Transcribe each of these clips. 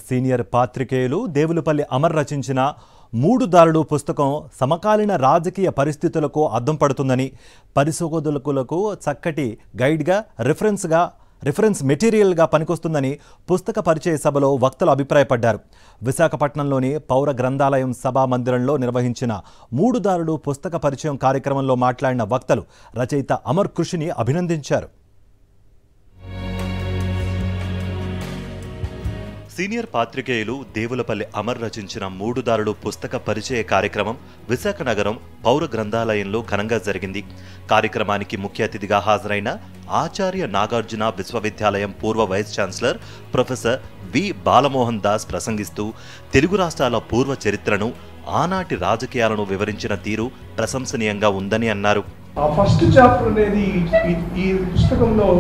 Senior పాత్రికేయులు దేవులపల్లి అమర్ రచించిన మూడు దారులు పుస్తకం సమకాలీన రాజకీయ పరిస్థితులకు అద్దం పడుతుందని, పరిశోధకులకు చక్కటి గైడ్గా, రిఫరెన్స్ మెటీరియల్గా పనికొస్తుందని పుస్తక పరిచయ సభలో వక్తలు అభిప్రాయపడ్డారు. విశాఖపట్నంలోని పౌర గ్రంథాలయం సభా మందిరంలో నిర్వహించిన మూడు దారులు పుస్తక పరిచయం కార్యక్రమంలో మాట్లాడిన వక్తలు రచయిత అమర్ కృషిని అభినందించారు. సీనియర్ పాత్రికేయులు దేవులపల్లి అమర్ రచించిన మూడు దారులు పుస్తక పరిచయ కార్యక్రమం విశాఖ నగరం పౌర గ్రంథాలయంలో ఘనంగా జరిగింది. కార్యక్రమానికి ముఖ్య అతిథిగా హాజరైన ఆచార్య నాగార్జున విశ్వవిద్యాలయం పూర్వ vice chancellor professor V Balamohan Das ప్రసంగిస్తూ తెలుగు రాష్ట్రాల పూర్వ చరిత్రను, ఆనాటి రాజకీయాలను వివరించిన తీరు ప్రశంసనీయంగా ఉందని అన్నారు. ఫస్ట్ చాప్టర్ అనేది ఈ పుస్తకంలో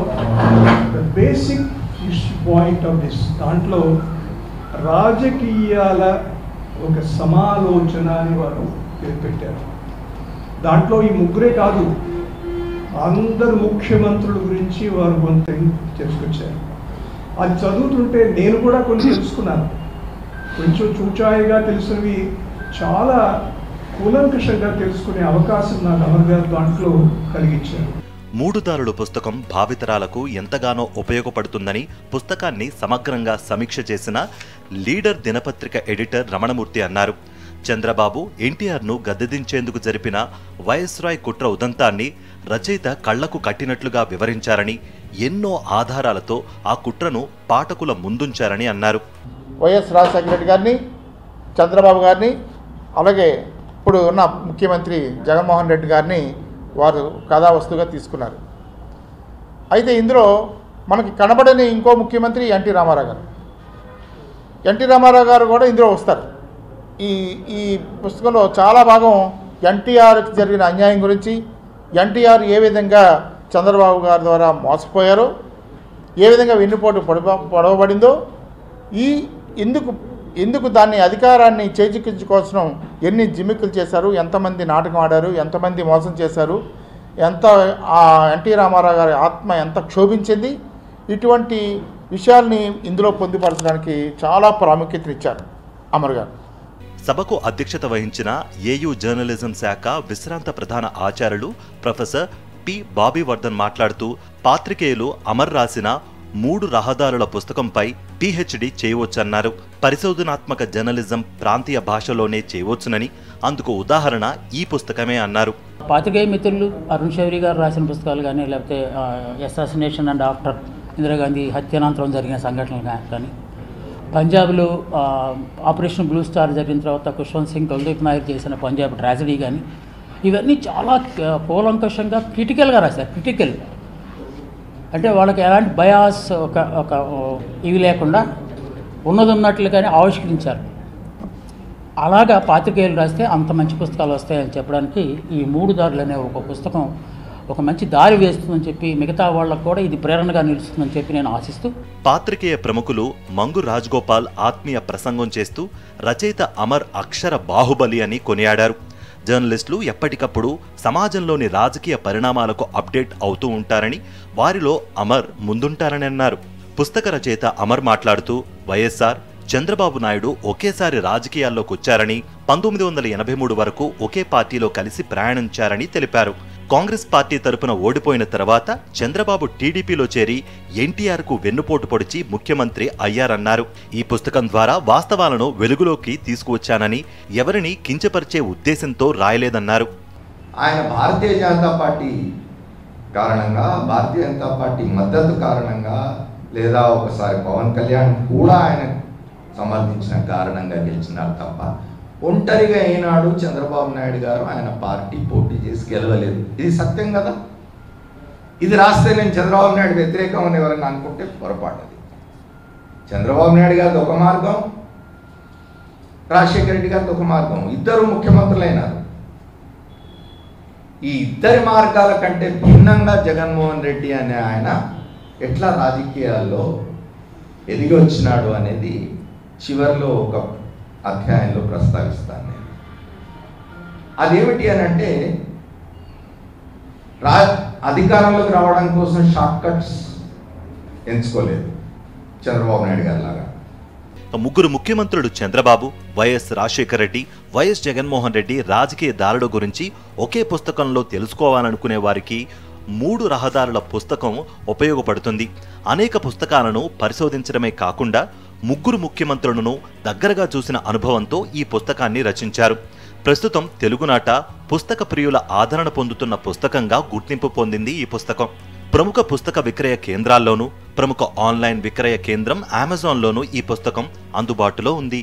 బేసిక్ పాయింట్ ఆఫ్ దిస్, దాంట్లో రాజకీయాల ఒక సమాలోచన అని వారు పేరు పెట్టారు. దాంట్లో ఈ ముగ్గురే కాదు, అందరు ముఖ్యమంత్రుల గురించి వారు కొంత తెలుసుకొచ్చారు. అది చదువుతుంటే నేను కూడా కొన్ని తెలుసుకున్నాను. కొంచెం చూచాయిగా తెలిసినవి చాలా కూలంకషంగా తెలుసుకునే అవకాశం నాకు అమర్ గారు దాంట్లో కలిగించారు. మూడు దారులు పుస్తకం భావితరాలకు ఎంతగానో ఉపయోగపడుతుందని పుస్తకాన్ని సమగ్రంగా సమీక్ష చేసిన లీడర్ దినపత్రిక ఎడిటర్ రమణమూర్తి అన్నారు. చంద్రబాబు ఎన్టీఆర్ను గద్దెదించేందుకు జరిపిన వైఎస్రాయ్ కుట్ర ఉదంతాన్ని రచయిత కళ్లకు కట్టినట్లుగా వివరించారని, ఎన్నో ఆధారాలతో ఆ కుట్రను పాఠకుల ముందుంచారని అన్నారు. వైఎస్ రాజశేఖర రెడ్డి గారిని, చంద్రబాబు గారిని, అలాగే ఇప్పుడు ఉన్న ముఖ్యమంత్రి జగన్మోహన్ రెడ్డి గారిని వారు కథావస్తుగా తీసుకున్నారు. అయితే ఇందులో మనకి కనబడని ఇంకో ముఖ్యమంత్రి ఎన్టీ రామారావు గారు. ఎన్టీ రామారావు గారు కూడా ఇందులో వస్తారు. ఈ పుస్తకంలో చాలా భాగం ఎన్టీఆర్కి జరిగిన అన్యాయం గురించి, ఎన్టీఆర్ ఏ విధంగా చంద్రబాబు గారి ద్వారా మోసపోయారో, ఏ విధంగా వెన్నుపోటు పొడవబడిందో, ఎందుకు దాన్ని అధికారాన్ని చేజిక్కించుకోవాల్సిన ఎన్ని జిమ్మిక్కులు చేశారు, ఎంతమంది నాటకం ఆడారు, ఎంతమంది మోసం చేశారు, ఎన్టీ రామారావు గారి ఆత్మ ఎంత క్షోభించింది, ఇటువంటి విషయాల్ని ఇందులో పొందుపరచడానికి చాలా ప్రాముఖ్యతనిచ్చారు అమర్ గారు. సభకు అధ్యక్షత వహించిన ఏయూ జర్నలిజం శాఖ విశ్రాంత ప్రధాన ఆచార్యులు ప్రొఫెసర్ పి బాబీవర్ధన్ మాట్లాడుతూ, పాత్రికేయులు అమర్ రాసిన మూడు రహదారుల పుస్తకంపై పిహెచ్డి చేయవచ్చన్నారు. పరిశోధనాత్మక జర్నలిజం ప్రాంతీయ భాషలోనే చేయవచ్చునని, అందుకు ఉదాహరణ ఈ పుస్తకమే అన్నారు. పాత్రికేయ మిత్రులు అరుణ్ శౌరి గారు రాసిన పుస్తకాలు కానీ, లేకపోతే అసాసినేషన్ అండ్ ఆఫ్టర్ ఇందిరాగాంధీ హత్యానంతరం జరిగిన సంఘటనలు కానీ, పంజాబ్లో ఆపరేషన్ బ్లూ స్టార్ జరిగిన తర్వాత ఖుష్వంత్ సింగ్ కుల్దీప్ నాయర్ చేసిన పంజాబ్ ట్రాజడీ కానీ, ఇవన్నీ చాలా కూలంకషంగా క్రిటికల్గా రాశారు. క్రిటికల్ అంటే వాళ్ళకి ఎలాంటి బయాస్ ఒక ఇవి లేకుండా ఉన్నది ఉన్నట్లుగానే ఆవిష్కరించారు. అలాగా పాత్రికేయులు రాస్తే అంత మంచి పుస్తకాలు వస్తాయని చెప్పడానికి ఈ మూడు దారులు అనే ఒక పుస్తకం ఒక మంచి దారి వేస్తుందని చెప్పి, మిగతా వాళ్ళకు కూడా ఇది ప్రేరణగా నిలుస్తుందని చెప్పి నేను ఆశిస్తూ, పాత్రికేయ ప్రముఖులు మంగు రాజగోపాల్ ఆత్మీయ ప్రసంగం చేస్తూ రచయిత అమర్ అక్షర బాహుబలి అని కొనియాడారు. జర్నలిస్టులు ఎప్పటికప్పుడు సమాజంలోని రాజకీయ పరిణామాలకు అప్డేట్ అవుతూ ఉంటారని, వారిలో అమర్ ముందుంటారని అన్నారు. పుస్తక రచయిత అమర్ మాట్లాడుతూ, వైఎస్ఆర్, చంద్రబాబు నాయుడు ఒకేసారి రాజకీయాల్లోకి వచ్చారని, 1983 వరకు ఒకే పార్టీలో కలిసి ప్రయాణించారని తెలిపారు. కాంగ్రెస్ పార్టీ తరపున ఓడిపోయిన తర్వాత చంద్రబాబు టీడీపీలో చేరి ఎన్టీఆర్కు వెన్నుపోటు పొడిచి ముఖ్యమంత్రి అయ్యారన్నారు. ఈ పుస్తకం ద్వారా వాస్తవాలను వెలుగులోకి తీసుకువచ్చానని, ఎవరిని కించపరిచే ఉద్దేశంతో రాయలేదన్నారు. ఆయన భారతీయ జనతా పార్టీ కారణంగా, భారతీయ జనతా పార్టీ మద్దతు కారణంగా, లేదా ఒకసారి పవన్ కళ్యాణ్ కూడా ఆయన సమర్థించిన కారణంగా గెలిచినారు తప్ప, ఒంటరిగా అయినాడు చంద్రబాబు నాయుడు గారు ఆయన పార్టీ పోటీ చేసి గెలవలేదు. ఇది సత్యం కదా. ఇది రాస్తే నేను చంద్రబాబు నాయుడు వ్యతిరేకం అని ఎవరైనా అనుకుంటే పొరపాటు. అది చంద్రబాబు నాయుడు గారిది ఒక మార్గం, రాజశేఖర రెడ్డి గారిది ఒక మార్గం. ఇద్దరు ముఖ్యమంత్రులైనారు. ఈ ఇద్దరి మార్గాల కంటే భిన్నంగా జగన్మోహన్ రెడ్డి అనే ఆయన ఎట్లా రాజకీయాల్లో ఎదిగి వచ్చినాడు అనేది చివరిలో ఒక అధ్యాయంలో ప్రస్తావిస్తాను నేను. అదేమిటి అని అంటే, అధికారంలోకి రావడం కోసం షార్ట్ కట్స్ ఎంచుకోలేదు చంద్రబాబు నాయుడు గారి లాగా. ముగ్గురు ముఖ్యమంత్రులు చంద్రబాబు, వైఎస్ రాజశేఖర రెడ్డి, వైఎస్ జగన్మోహన్ రెడ్డి రాజకీయ దారుల గురించి ఒకే పుస్తకంలో తెలుసుకోవాలనుకునే వారికి 3 రహదారుల పుస్తకం ఉపయోగపడుతుంది. అనేక పుస్తకాలను పరిశోధించడమే కాకుండా ముగ్గురు ముఖ్యమంత్రులను దగ్గరగా చూసిన అనుభవంతో ఈ పుస్తకాన్ని రచించారు. ప్రస్తుతం తెలుగునాట పుస్తక ప్రియుల ఆదరణ పొందుతున్న పుస్తకంగా గుర్తింపు పొందింది ఈ పుస్తకం. ప్రముఖ పుస్తక విక్రయ కేంద్రాల్లోనూ, ప్రముఖ ఆన్లైన్ విక్రయ కేంద్రం అమెజాన్లోనూ ఈ పుస్తకం అందుబాటులో ఉంది.